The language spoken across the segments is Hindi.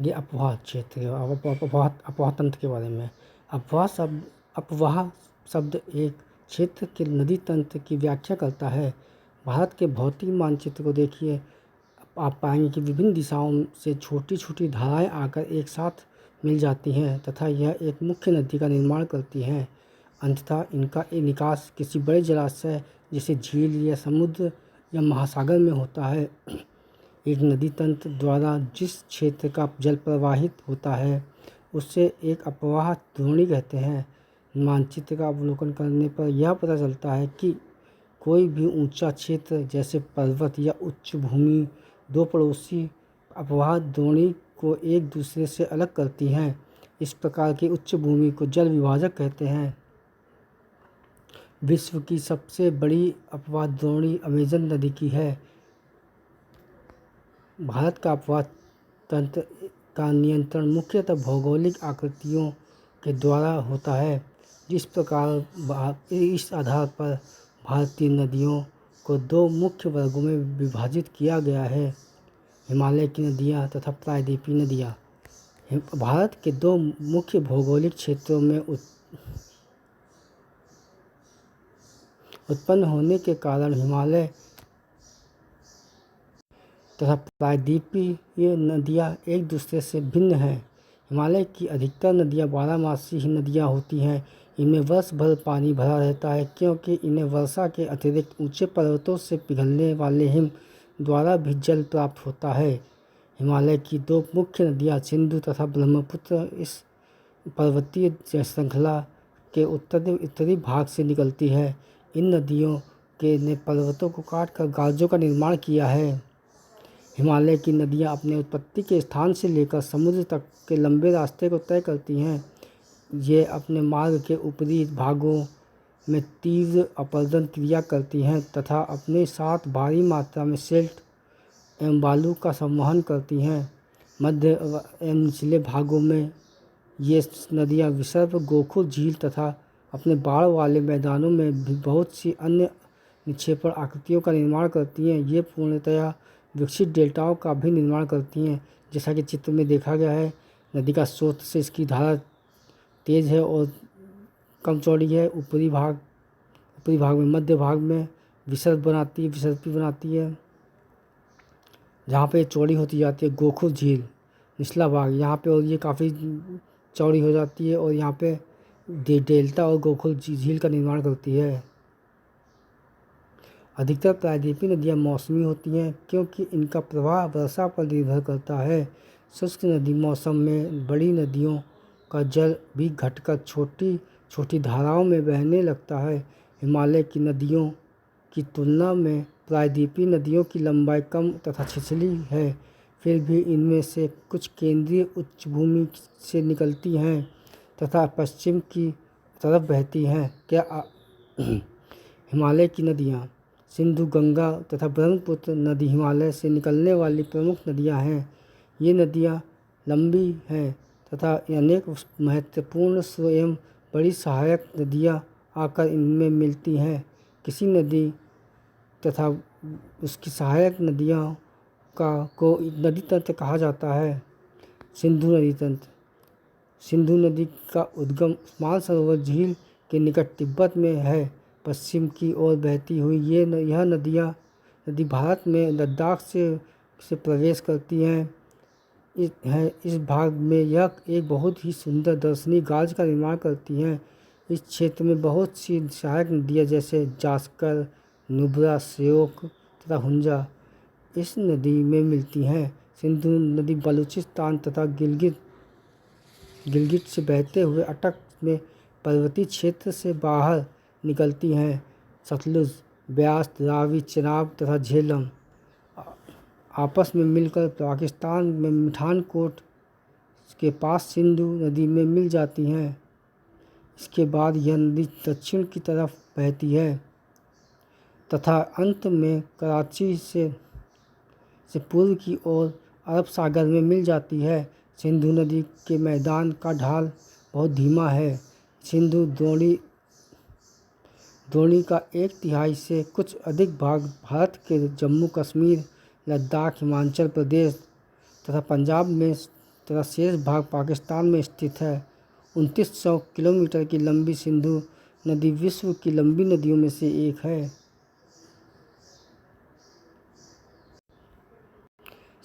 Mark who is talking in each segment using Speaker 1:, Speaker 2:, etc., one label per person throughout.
Speaker 1: ये अफवाह क्षेत्र अफवाह तंत्र के बारे में। अफवाह शब्द एक क्षेत्र के नदी तंत्र की व्याख्या करता है। भारत के भौतिक मानचित्र को देखिए, आप पाएंगे कि विभिन्न दिशाओं से छोटी छोटी धाराएं आकर एक साथ मिल जाती हैं तथा यह एक मुख्य नदी का निर्माण करती हैं। अंततः इनका निकास किसी बड़े जलाशय जैसे झील या समुद्र या महासागर में होता है। एक नदी तंत्र द्वारा जिस क्षेत्र का जल प्रवाहित होता है उससे एक अप्रवाह द्रोणी कहते हैं। मानचित्र का अवलोकन करने पर यह पता चलता है कि कोई भी ऊंचा क्षेत्र जैसे पर्वत या उच्च भूमि दो पड़ोसी अप्रवाह द्रोणी को एक दूसरे से अलग करती हैं। इस प्रकार की उच्च भूमि को जल विभाजक कहते हैं। विश्व की सबसे बड़ी अप्रवाह द्रोणी अमेजन नदी की है। भारत का अप्रवाह तंत्र का नियंत्रण मुख्यतः भौगोलिक आकृतियों के द्वारा होता है। जिस प्रकार इस आधार पर भारतीय नदियों को दो मुख्य वर्गों में विभाजित किया गया है, हिमालय की नदियाँ तथा प्रायद्वीपीय नदियाँ। भारत के दो मुख्य भौगोलिक क्षेत्रों में उत्पन्न होने के कारण हिमालय तथा प्रायद्वीपीय नदियाँ एक दूसरे से भिन्न हैं। हिमालय की अधिकतर नदियाँ बारहमासी ही नदियाँ होती हैं। इनमें वर्ष भर पानी भरा रहता है क्योंकि इन्हें वर्षा के अतिरिक्त ऊंचे पर्वतों से पिघलने वाले हिम द्वारा भी जल प्राप्त होता है। हिमालय की दो मुख्य नदियाँ सिंधु तथा ब्रह्मपुत्र इस पर्वतीय श्रृंखला के उत्तरी भाग से निकलती है। इन नदियों ने पर्वतों को काटकर गाजों का निर्माण किया है। हिमालय की नदियाँ अपने उत्पत्ति के स्थान से लेकर समुद्र तक के लंबे रास्ते को तय करती हैं। ये अपने मार्ग के ऊपरी भागों में तीव्र अपरदन क्रिया करती हैं तथा अपने साथ भारी मात्रा में सिल्ट एवं बालू का संवहन करती हैं। मध्य एवं निचले भागों में ये नदियाँ विसर्प, गोखुर झील तथा अपने बाढ़ वाले मैदानों में भी बहुत सी अन्य निक्षेपण आकृतियों का निर्माण करती हैं। ये पूर्णतया विकसित डेल्टाओं का भी निर्माण करती हैं। जैसा कि चित्र में देखा गया है, नदी का स्रोत से इसकी धारा तेज है और कम चौड़ी है। ऊपरी भाग में मध्य भाग में विसर्पी बनाती है जहाँ पे चौड़ी होती जाती है। गोखुर झील निचला भाग यहाँ पे, और ये काफ़ी चौड़ी हो जाती है और यहाँ पे डेल्टा और गोखुर झील का निर्माण करती है। अधिकतर प्रायद्वीपीय नदियाँ मौसमी होती हैं क्योंकि इनका प्रवाह वर्षा पर निर्भर करता है। शुष्क नदी मौसम में बड़ी नदियों का जल भी घटकर छोटी छोटी धाराओं में बहने लगता है। हिमालय की नदियों की तुलना में प्रायद्वीपीय नदियों की लंबाई कम तथा छिछली है, फिर भी इनमें से कुछ केंद्रीय उच्च भूमि से निकलती हैं तथा पश्चिम की तरफ बहती हैं। हिमालय की नदियाँ सिंधु, गंगा तथा ब्रह्मपुत्र नदी हिमालय से निकलने वाली प्रमुख नदियाँ हैं। ये नदियाँ लंबी हैं तथा अनेक महत्वपूर्ण एवं बड़ी सहायक नदियाँ आकर इनमें मिलती हैं। किसी नदी तथा उसकी सहायक नदियों को नदी तंत्र कहा जाता है। सिंधु नदी तंत्र। सिंधु नदी का उद्गम मानसरोवर झील के निकट तिब्बत में है। पश्चिम की ओर बहती हुई यह नदी भारत में लद्दाख से प्रवेश करती हैं। इस भाग में यह एक बहुत ही सुंदर दर्शनीय गाज का निर्माण करती हैं। इस क्षेत्र में बहुत सी सहायक नदियाँ जैसे जास्कर, नुब्रा, श्योक तथा हुंजा इस नदी में मिलती हैं। सिंधु नदी बलूचिस्तान तथा गिलगित से बहते हुए अटक में पर्वतीय क्षेत्र से बाहर निकलती हैं। सतलुज, ब्यास, रावी, चेनाब तथा झेलम आपस में मिलकर पाकिस्तान में मिठानकोट के पास सिंधु नदी में मिल जाती हैं। इसके बाद यह नदी दक्षिण की तरफ बहती है तथा अंत में कराची से पूर्व की ओर अरब सागर में मिल जाती है। सिंधु नदी के मैदान का ढाल बहुत धीमा है। सिंधु द्रोणी का 1/3 से कुछ अधिक भाग भारत के जम्मू कश्मीर, लद्दाख, हिमाचल प्रदेश तथा पंजाब में तथा शेष भाग पाकिस्तान में स्थित है। 2900 किलोमीटर की लंबी सिंधु नदी विश्व की लंबी नदियों में से एक है।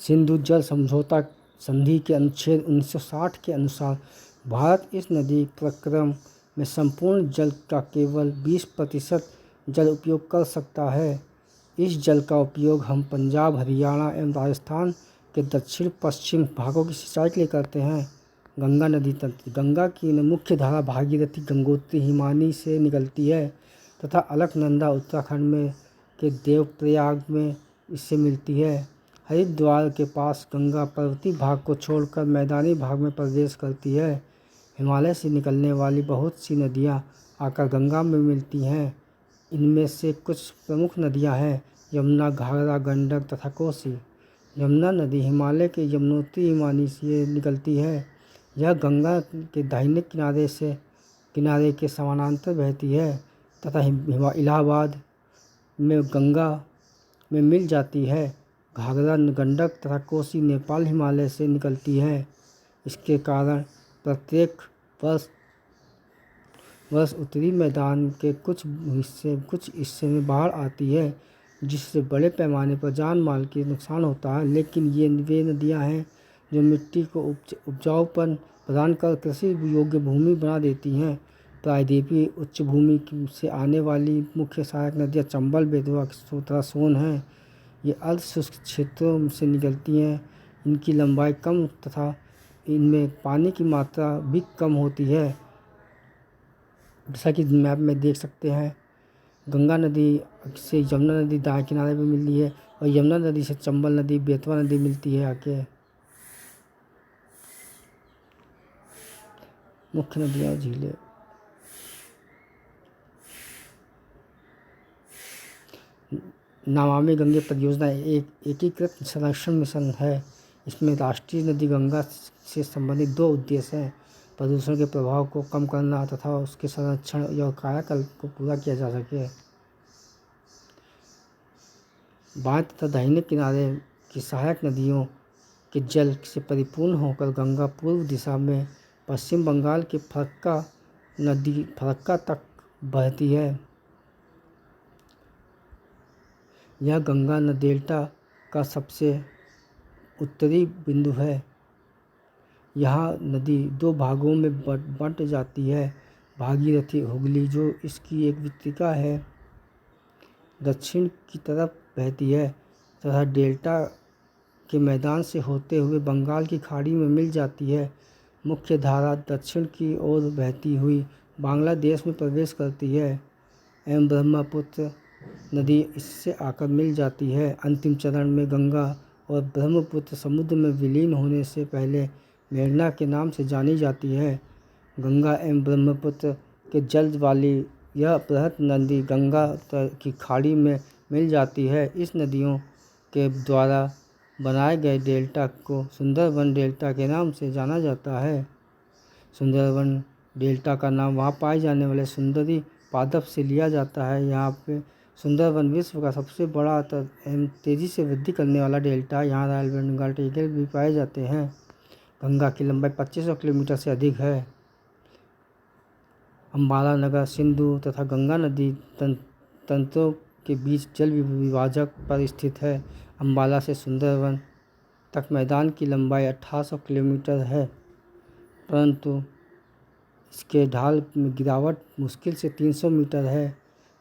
Speaker 1: सिंधु जल समझौता संधि के अनुच्छेद 1960 के अनुसार भारत इस नदी प्रक्रम में संपूर्ण जल का केवल 20% जल उपयोग कर सकता है। इस जल का उपयोग हम पंजाब, हरियाणा एवं राजस्थान के दक्षिण पश्चिम भागों की सिंचाई के लिए करते हैं। गंगा नदी तंत्र। गंगा की मुख्य धारा भागीरथी, गंगोत्री, हिमानी से निकलती है तथा अलकनंदा उत्तराखंड में के देवप्रयाग में इससे मिलती है। हरिद्वार के पास गंगा पर्वतीय भाग को छोड़कर मैदानी भाग में प्रवेश करती है। हिमालय से निकलने वाली बहुत सी नदियाँ आकर गंगा में मिलती हैं। इनमें से कुछ प्रमुख नदियाँ हैं यमुना, घाघरा, गंडक तथा कोसी। यमुना नदी हिमालय के यमुनोत्री हिमानी से निकलती है। यह गंगा के दाहिने किनारे के समानांतर बहती है तथा इलाहाबाद में गंगा में मिल जाती है। घाघरा, गंडक तथा कोसी नेपाल हिमालय से निकलती है। इसके कारण प्रत्येक वर्ष उत्तरी मैदान के कुछ हिस्से में बाढ़ आती है, जिससे बड़े पैमाने पर जान माल की नुकसान होता है। लेकिन ये वे नदियाँ हैं जो मिट्टी को उपजाऊपन प्रदान कर कृषि योग्य भूमि बना देती हैं। प्रायद्वीपीय उच्च भूमि से आने वाली मुख्य सहायक नदियाँ चंबल, बेतवा तथा सोन हैं। ये अर्ध शुष्क क्षेत्रों से निकलती हैं। इनकी लंबाई कम तथा इनमें पानी की मात्रा भी कम होती है। जैसा कि मैप में देख सकते हैं, गंगा नदी से यमुना नदी दाएं किनारे पे मिलती है और यमुना नदी से चंबल नदी, बेतवा नदी मिलती है आके। मुख्य नदियाँ और झीलें। नमामि गंगे परियोजना एक एकीकृत संरक्षण मिशन है। इसमें राष्ट्रीय नदी गंगा से संबंधित 2 उद्देश्य हैं: प्रदूषण के प्रभाव को कम करना तथा उसके संरक्षण और कायाकल्प को पूरा किया जा सके। बाएं तथा दाहिने किनारे की सहायक नदियों के जल से परिपूर्ण होकर गंगा पूर्व दिशा में पश्चिम बंगाल के फरक्का तक बहती है। यह गंगा डेल्टा का सबसे उत्तरी बिंदु है। यहाँ नदी 2 भागों में बंट जाती है। भागीरथी हुगली, जो इसकी एक वितरिका है, दक्षिण की तरफ बहती है तथा डेल्टा के मैदान से होते हुए बंगाल की खाड़ी में मिल जाती है। मुख्य धारा दक्षिण की ओर बहती हुई बांग्लादेश में प्रवेश करती है एवं ब्रह्मपुत्र नदी इससे आकर मिल जाती है। अंतिम चरण में गंगा और ब्रह्मपुत्र समुद्र में विलीन होने से पहले मेघना के नाम से जानी जाती है। गंगा एवं ब्रह्मपुत्र के जल वाली यह बृहत नदी गंगा की खाड़ी में मिल जाती है। इस नदियों के द्वारा बनाए गए डेल्टा को सुंदरबन डेल्टा के नाम से जाना जाता है। सुंदरबन डेल्टा का नाम वहाँ पाए जाने वाले सुंदरी पादप से लिया जाता है। यहाँ पे सुंदरबन विश्व का सबसे बड़ा एवं तेज़ी से वृद्धि करने वाला डेल्टा। यहाँ रॉयल बंगाल टाइगर भी पाए जाते हैं। गंगा की लंबाई 2500 किलोमीटर से अधिक है। अम्बाला नगर सिंधु तथा गंगा नदी तंत्रों के बीच जल विभाजक पर स्थित है। अम्बाला से सुंदरबन तक मैदान की लंबाई 1800 किलोमीटर है, परंतु इसके ढाल में गिरावट मुश्किल से 300 मीटर है।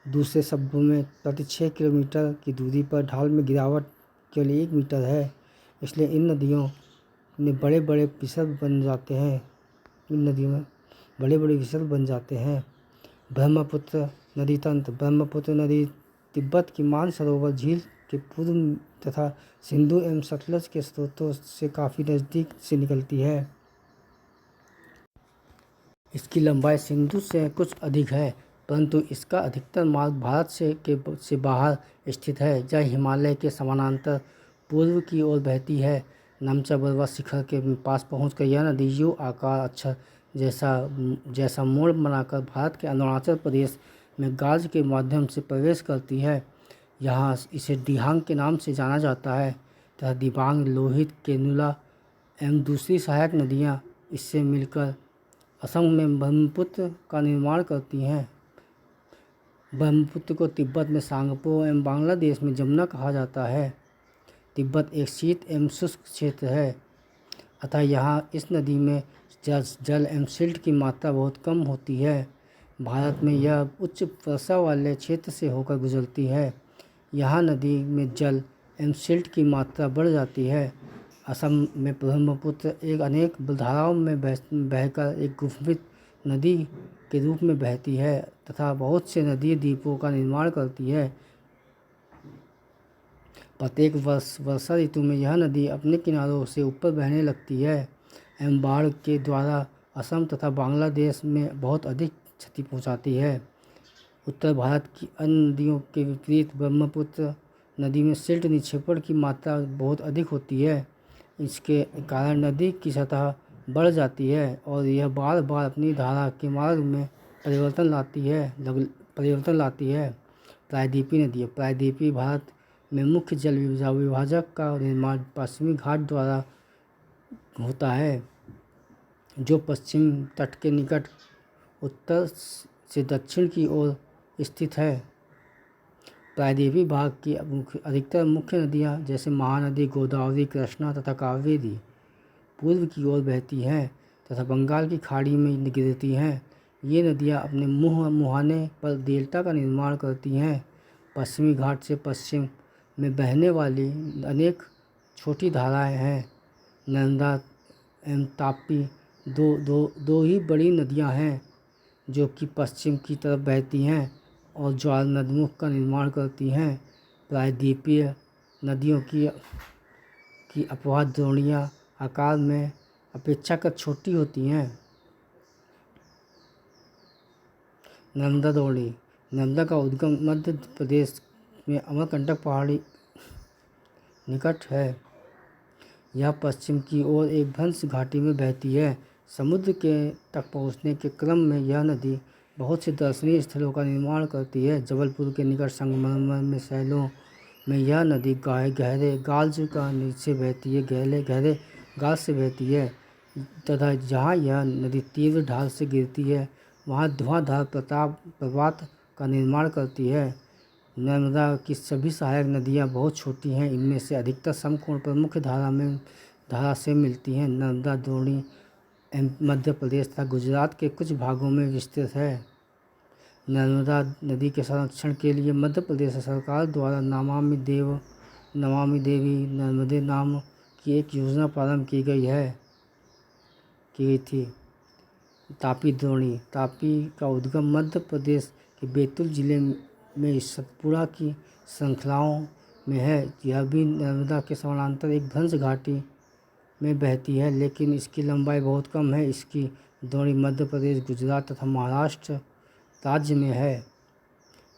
Speaker 1: दूसरे शब्दों में प्रति 6 किलोमीटर की दूरी पर ढाल में गिरावट केवल 1 मीटर है। इसलिए इन नदियों में बड़े बड़े विसर्ग बन जाते हैं। इन नदियों में बड़े बड़े विसर्ग बन जाते हैं। ब्रह्मपुत्र नदी तंत्र। ब्रह्मपुत्र नदी तिब्बत की मानसरोवर झील के पूर्व तथा सिंधु एवं सतलज के स्रोतों से काफ़ी नज़दीक से निकलती है। इसकी लंबाई सिंधु से कुछ अधिक है, परंतु इसका अधिकतर मार्ग भारत से बाहर स्थित है। यह हिमालय के समानांतर पूर्व की ओर बहती है। नमचा बरवा शिखर के पास पहुंचकर यह नदी यू आकार अक्षर जैसा मोड़ बनाकर भारत के अरुणाचल प्रदेश में गाज के माध्यम से प्रवेश करती है। यहाँ इसे दिहांग के नाम से जाना जाता है तथा दिबांग, लोहित, केनुला एवं दूसरी सहायक नदियाँ इससे मिलकर असम में ब्रह्मपुत्र का निर्माण करती हैं। ब्रह्मपुत्र को तिब्बत में सांगपो एवं बांग्लादेश में जमुना कहा जाता है। तिब्बत एक शीत एवं शुष्क क्षेत्र है, अतः यहाँ इस नदी में जल एवं सिल्ट की मात्रा बहुत कम होती है। भारत में यह उच्च वर्षा वाले क्षेत्र से होकर गुजरती है। यहाँ नदी में जल एवं सिल्ट की मात्रा बढ़ जाती है। असम में ब्रह्मपुत्र एक अनेक धाराओं में बहकर एक गुफित नदी के रूप में बहती है तथा बहुत से नदी द्वीपों का निर्माण करती है। प्रत्येक वर्षा ऋतु में यह नदी अपने किनारों से ऊपर बहने लगती है एवं बाढ़ के द्वारा असम तथा बांग्लादेश में बहुत अधिक क्षति पहुंचाती है। उत्तर भारत की अन्य नदियों के विपरीत ब्रह्मपुत्र नदी में सिल्ट निक्षेपण की मात्रा बहुत अधिक होती है। इसके कारण नदी की सतह बढ़ जाती है और यह बार बार अपनी धारा के मार्ग में परिवर्तन लाती है। प्रायद्वीपीय नदियाँ। प्रायद्वीपीय भारत में मुख्य जल विभाजक का निर्माण पश्चिमी घाट द्वारा होता है, जो पश्चिम तट के निकट उत्तर से दक्षिण की ओर स्थित है। प्रायद्वीपीय भाग की अधिकतर मुख्य नदियाँ जैसे महानदी, गोदावरी, कृष्णा तथा कावेरी पूर्व की ओर बहती हैं तथा बंगाल की खाड़ी में गिरती हैं। ये नदियाँ अपने मुहाने पर डेल्टा का निर्माण करती हैं। पश्चिमी घाट से पश्चिम में बहने वाली अनेक छोटी धाराएं हैं। नर्मदा एवं तापी दो ही बड़ी नदियां हैं जो कि पश्चिम की तरफ बहती हैं और ज्वार नदमुख का निर्माण करती हैं। प्रायद्वीपीय नदियों की अपवाह द्रोणियाँ आकार में अपेक्षाकृत छोटी होती हैं। नर्मदा द्रोणी। नर्मदा का उद्गम मध्य प्रदेश में अमरकंटक पहाड़ी निकट है। यह पश्चिम की ओर एक भ्रंश घाटी में बहती है। समुद्र के तक पहुँचने के क्रम में यह नदी बहुत से दर्शनीय स्थलों का निर्माण करती है। जबलपुर के निकट संगमरमर में शैलों में यह नदी गहरे गाल से बहती है, गहरे गाल से बहती है तथा जहाँ यह नदी तीव्र ढाल से गिरती है वहाँ धुआंधार प्रपात का निर्माण करती है। नर्मदा की सभी सहायक नदियाँ बहुत छोटी हैं। इनमें से अधिकतर समकोण पर मुख्य धारा से मिलती हैं। नर्मदा द्रोणी मध्य प्रदेश तथा गुजरात के कुछ भागों में विस्तृत है। नर्मदा नदी के संरक्षण के लिए मध्य प्रदेश सरकार द्वारा नमामि देवी नर्मदे नाम की एक योजना प्रारंभ की गई थी। तापी द्रोणी। तापी का उद्गम मध्य प्रदेश के बैतूल जिले में सतपुड़ा की श्रृंखलाओं में है। यह भी नर्मदा के समानांतर एक भ्रंश घाटी में बहती है, लेकिन इसकी लंबाई बहुत कम है। इसकी द्रोणी मध्य प्रदेश, गुजरात तथा महाराष्ट्र राज्य में है।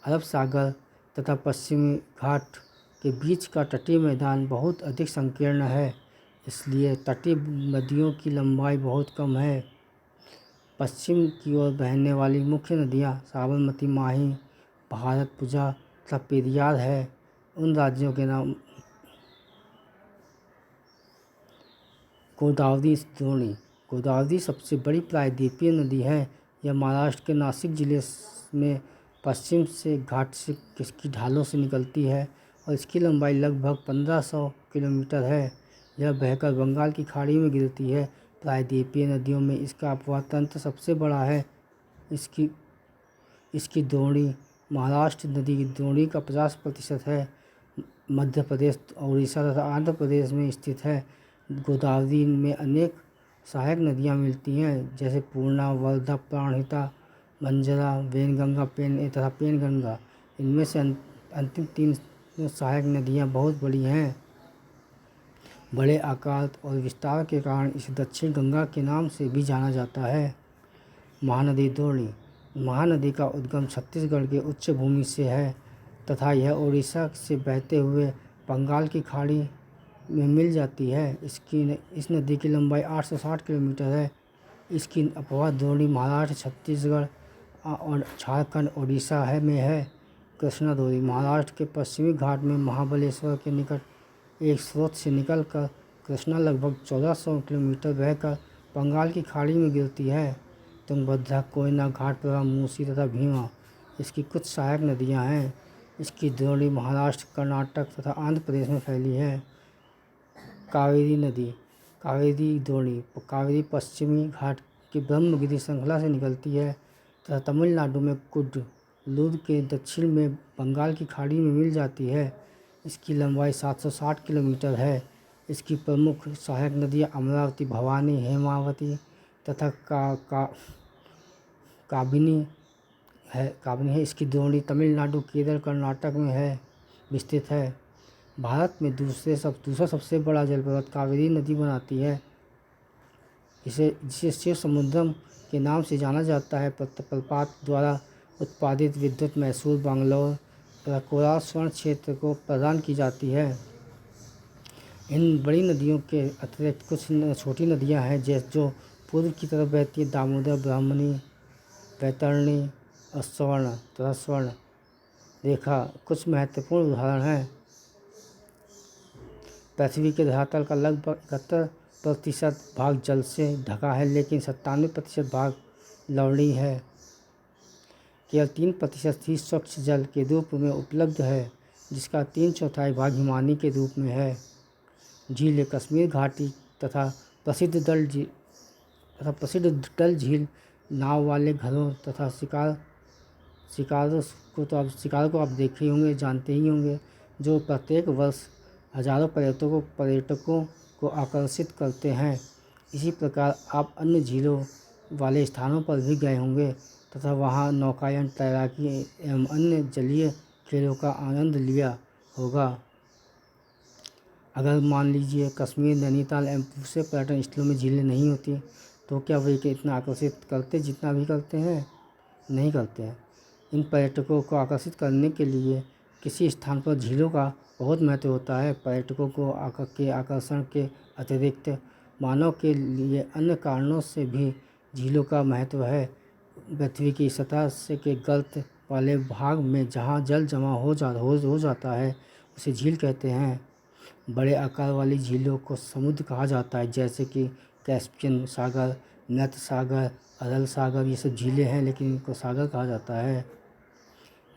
Speaker 1: अरब सागर तथा पश्चिमी घाट के बीच का तटीय मैदान बहुत अधिक संकीर्ण है, इसलिए तटीय नदियों की लंबाई बहुत कम है। पश्चिम की ओर बहने वाली मुख्य नदियाँ साबरमती, माही, भारतपुजा तथा पेरियार है। उन राज्यों के नाम गोदावरी द्रोणी। गोदावरी सबसे बड़ी प्रायद्वीपीय नदी है। यह महाराष्ट्र के नासिक जिले में पश्चिम से घाट से इसकी ढालों से निकलती है और इसकी लंबाई लगभग 1500 किलोमीटर है। यह बहकर बंगाल की खाड़ी में गिरती है। प्रायद्वीपीय नदियों में इसका अपवाह तंत्र सबसे बड़ा है। इसकी द्रोणी महाराष्ट्र नदी की द्रोणी का 50% है। मध्य प्रदेश, उड़ीसा तथा आंध्र प्रदेश में स्थित है। गोदावरी में अनेक सहायक नदियाँ मिलती हैं जैसे पूर्णा, वर्धा, प्राणहिता, बंजरा, वैनगंगा तथा पेनगंगा। इनमें से अंतिम 3 सहायक नदियाँ बहुत बड़ी हैं। बड़े आकार और विस्तार के कारण इसे दक्षिण गंगा के नाम से भी जाना जाता है। महानदी द्रोणी। महानदी का उद्गम छत्तीसगढ़ के उच्च भूमि से है तथा यह उड़ीसा से बहते हुए बंगाल की खाड़ी में मिल जाती है। इस नदी की लंबाई 860 किलोमीटर है। इसकी अपवाह द्रोणी महाराष्ट्र, छत्तीसगढ़ और झारखंड, उड़ीसा में है। कृष्णा द्रोणी। महाराष्ट्र के पश्चिमी घाट में महाबलेश्वर के निकट एक स्रोत से निकलकर कृष्णा लगभग 1400 किलोमीटर बहकर बंगाल की खाड़ी में गिरती है। तुंगभद्रा, कोयना, घाटप्रभा, मूसी तथा भीमा इसकी कुछ सहायक नदियां हैं। इसकी द्रोणी महाराष्ट्र, कर्नाटक तथा आंध्र प्रदेश में फैली है। कावेरी नदी, कावेरी द्रोणी कावेरी पश्चिमी घाट की ब्रह्मगिरि श्रृंखला से निकलती है तथा तमिलनाडु में कुड्डलूर के दक्षिण में बंगाल की खाड़ी में मिल जाती है। इसकी लंबाई 760 किलोमीटर है। इसकी प्रमुख सहायक नदियाँ अमरावती, भवानी, हेमावती तथा काबिनी है। इसकी द्रोणी तमिलनाडु, केरल, कर्नाटक में विस्तृत है। भारत में दूसरा सबसे बड़ा जलप्रपात कावेरी नदी बनाती है। जिसे शिव समुद्रम के नाम से जाना जाता है। प्रपात द्वारा उत्पादित विद्युत मैसूर, बैंगलोर तथा कोलार स्वर्ण क्षेत्र को प्रदान की जाती है। इन बड़ी नदियों के अतिरिक्त कुछ छोटी नदियां हैं जो पूर्व की तरफ बहती है। दामोदर, ब्राह्मणी, वैतरणी और स्वर्ण रेखा कुछ महत्वपूर्ण उदाहरण हैं। पृथ्वी के धरातल का लगभग 71% भाग जल से ढका है, लेकिन 97% भाग लवणीय है। केवल 3% ही स्वच्छ जल के रूप में उपलब्ध है, जिसका 3/4 भाग हिमानी के रूप में है। झीलें, कश्मीर घाटी तथा प्रसिद्ध डल झील नाव वाले घरों तथा शिकार को आप देखे होंगे, जानते ही होंगे, जो प्रत्येक वर्ष हजारों पर्यटकों को आकर्षित करते हैं। इसी प्रकार आप अन्य झीलों वाले स्थानों पर भी गए होंगे तथा वहां नौकायन, तैराकी एवं अन्य जलीय खेलों का आनंद लिया होगा। अगर मान लीजिए कश्मीर, नैनीताल एवं दूसरे पर्यटन स्थलों में झीलें नहीं होती तो क्या वे इतना आकर्षित करते जितना भी करते हैं? नहीं करते हैं। इन पर्यटकों को आकर्षित करने के लिए किसी स्थान पर झीलों का बहुत महत्व होता है। पर्यटकों को आकर्षण के अतिरिक्त मानव के लिए अन्य कारणों से भी झीलों का महत्व है। पृथ्वी की सतह से के गर्त वाले भाग में जहाँ जल जमा हो जाता है उसे झील कहते हैं। बड़े आकार वाली झीलों को समुद्र कहा जाता है, जैसे कि कैस्पियन सागर, मृत सागर, अरल सागर, ये सब झीलें हैं, लेकिन इनको सागर कहा जाता है।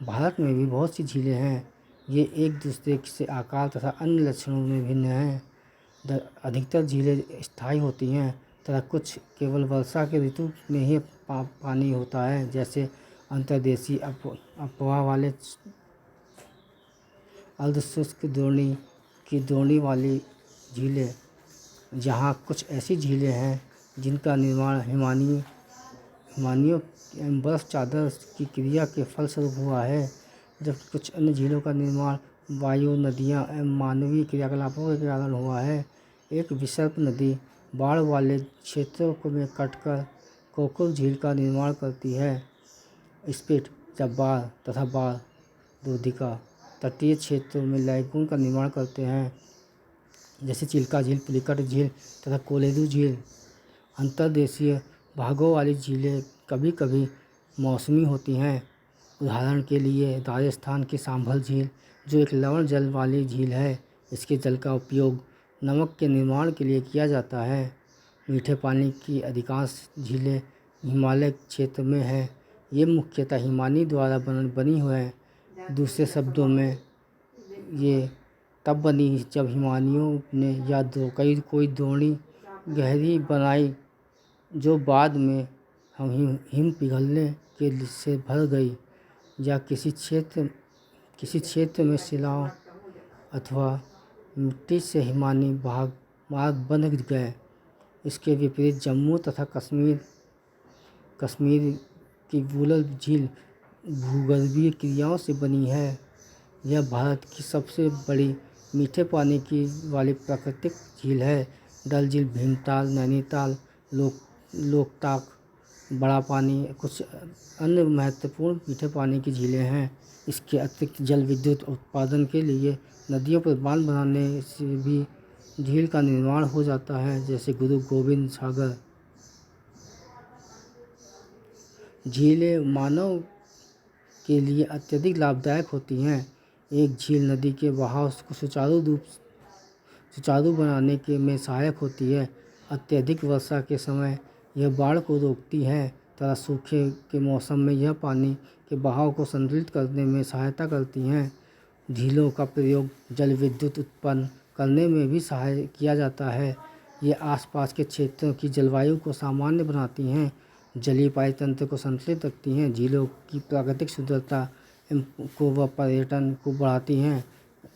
Speaker 1: भारत में भी बहुत सी झीलें हैं। ये एक दूसरे से आकार तथा अन्य लक्षणों में भिन्न हैं। अधिकतर झीलें स्थायी होती हैं तथा कुछ केवल वर्षा के ऋतु में ही पानी होता है, जैसे अंतर्देशीय अफवाह वाले अर्धशुष्क द्रोणी वाली झीलें। जहाँ कुछ ऐसी झीलें हैं जिनका निर्माण हिमानियों एवं बर्फ चादर की क्रिया के फलस्वरूप हुआ है, जबकि कुछ अन्य झीलों का निर्माण वायु, नदियाँ एवं मानवीय क्रियाकलापों के कारण हुआ है। एक विसर्प नदी बाढ़ वाले क्षेत्रों में कटकर कोकुल झील का निर्माण करती है। स्पिट, जब्बार तथा बार दूधिका तटीय क्षेत्रों में लैगून का निर्माण करते हैं, जैसे चिल्का झील, पुलिकट झील तथा कोलेरू झील। अंतर्देशीय भागों वाली झीलें कभी कभी मौसमी होती हैं। उदाहरण के लिए राजस्थान की सांभर झील, जो एक लवण जल वाली झील है, इसके जल का उपयोग नमक के निर्माण के लिए किया जाता है। मीठे पानी की अधिकांश झीलें हिमालय क्षेत्र में हैं। ये मुख्यतः हिमानी द्वारा बनी हुई हैं। दूसरे शब्दों में ये तब बनी जब हिमानियों ने या कोई द्रोणी गहरी बनाई, जो बाद में हिम पिघलने के से भर गई, या किसी क्षेत्र में शिलाओं अथवा मिट्टी से हिमानी मार्ग बन गए। इसके विपरीत जम्मू तथा कश्मीर की वुलर झील भूगर्भीय क्रियाओं से बनी है। यह भारत की सबसे बड़ी मीठे पानी की वाली प्राकृतिक झील है। डल झील, भीमताल, नैनीताल, लोकताक, बड़ा पानी कुछ अन्य महत्वपूर्ण मीठे पानी की झीलें हैं। इसके अतिरिक्त जल विद्युत उत्पादन के लिए नदियों पर बांध बनाने से भी झील का निर्माण हो जाता है, जैसे गुरु गोविंद सागर। झीलें मानव के लिए अत्यधिक लाभदायक होती हैं। एक झील नदी के बहाव को सुचारू रूप सुचारू बनाने के में सहायक होती है। अत्यधिक वर्षा के समय यह बाढ़ को रोकती है तथा सूखे के मौसम में यह पानी के बहाव को संतुलित करने में सहायता करती हैं। झीलों का प्रयोग जल विद्युत उत्पन्न करने में भी सहाय किया जाता है। ये आसपास के क्षेत्रों की जलवायु को सामान्य बनाती हैं, जलीय पानी तंत्र को संतुलित रखती हैं। झीलों की प्राकृतिक सुंदरता को व पर्यटन को बढ़ाती हैं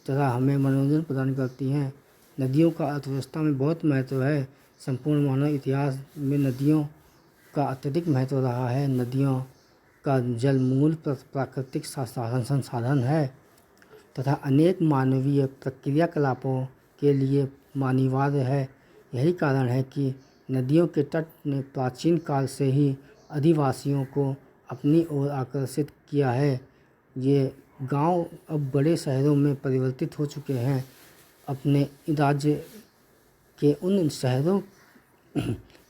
Speaker 1: तथा हमें मनोरंजन प्रदान करती हैं। नदियों का अर्थव्यवस्था में बहुत महत्व है। संपूर्ण मानव इतिहास में नदियों का अत्यधिक महत्व रहा है। नदियों का जल मूल प्राकृतिक संसाधन है तथा अनेक मानवीय क्रियाकलापों के लिए अनिवार्य है। यही कारण है कि नदियों के तट ने प्राचीन काल से ही अधिवासियों को अपनी ओर आकर्षित किया है। ये गांव अब बड़े शहरों में परिवर्तित हो चुके हैं। अपने राज्य के उन शहरों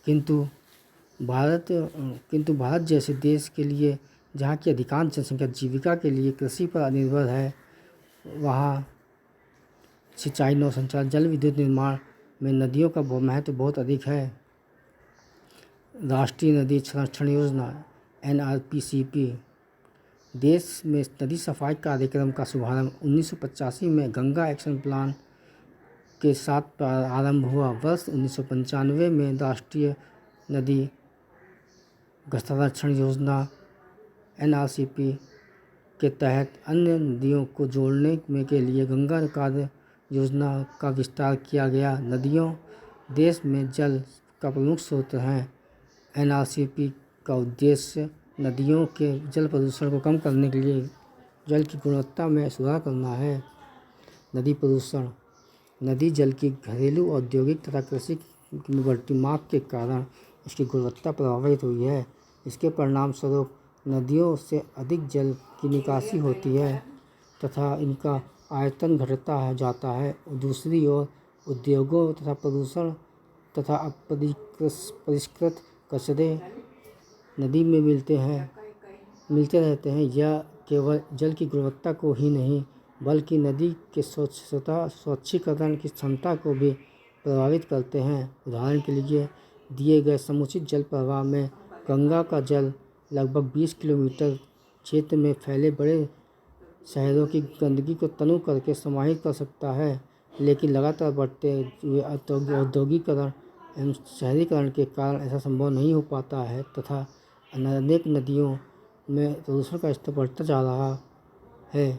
Speaker 1: किंतु भारत जैसे देश के लिए जहाँ की अधिकांश जनसंख्या जीविका के लिए कृषि पर निर्भर है, वहाँ सिंचाई, नौ संचार, जल विद्युत निर्माण में नदियों का महत्व बहुत अधिक है। राष्ट्रीय नदी संरक्षण योजना NRPCP देश में नदी सफाई कार्यक्रम का शुभारंभ 1985 में गंगा एक्शन प्लान के साथ आरंभ हुआ। वर्ष 1995 में राष्ट्रीय नदी संरक्षण योजना NRCP के तहत अन्य नदियों को जोड़ने के लिए गंगा कार्य योजना का विस्तार किया गया। नदियों देश में जल का प्रमुख स्रोत हैं। NRCP का उद्देश्य नदियों के जल प्रदूषण को कम करने के लिए जल की गुणवत्ता में सुधार करना है। नदी प्रदूषण नदी जल की घरेलू, औद्योगिक तथा कृषि में बढ़ती मांग के कारण इसकी गुणवत्ता प्रभावित हुई है। इसके परिणाम स्वरूप नदियों से अधिक जल की निकासी होती है तथा इनका आयतन घटता जाता है। दूसरी ओर उद्योगों तथा प्रदूषण तथा अपरिष्कृत कचरे नदी में मिलते रहते हैं। यह केवल जल की गुणवत्ता को ही नहीं बल्कि नदी के स्वच्छीकरण की क्षमता को भी प्रभावित करते हैं। उदाहरण के लिए दिए गए समुचित जल प्रवाह में गंगा का जल लगभग 20 किलोमीटर क्षेत्र में फैले बड़े शहरों की गंदगी को तनु करके समाहित कर सकता है, लेकिन लगातार बढ़ते हुए औद्योगिकरण एवं शहरीकरण के कारण ऐसा संभव नहीं हो पाता है तथा अनेक नदियों में प्रदूषण का स्तर बढ़ता जा रहा है।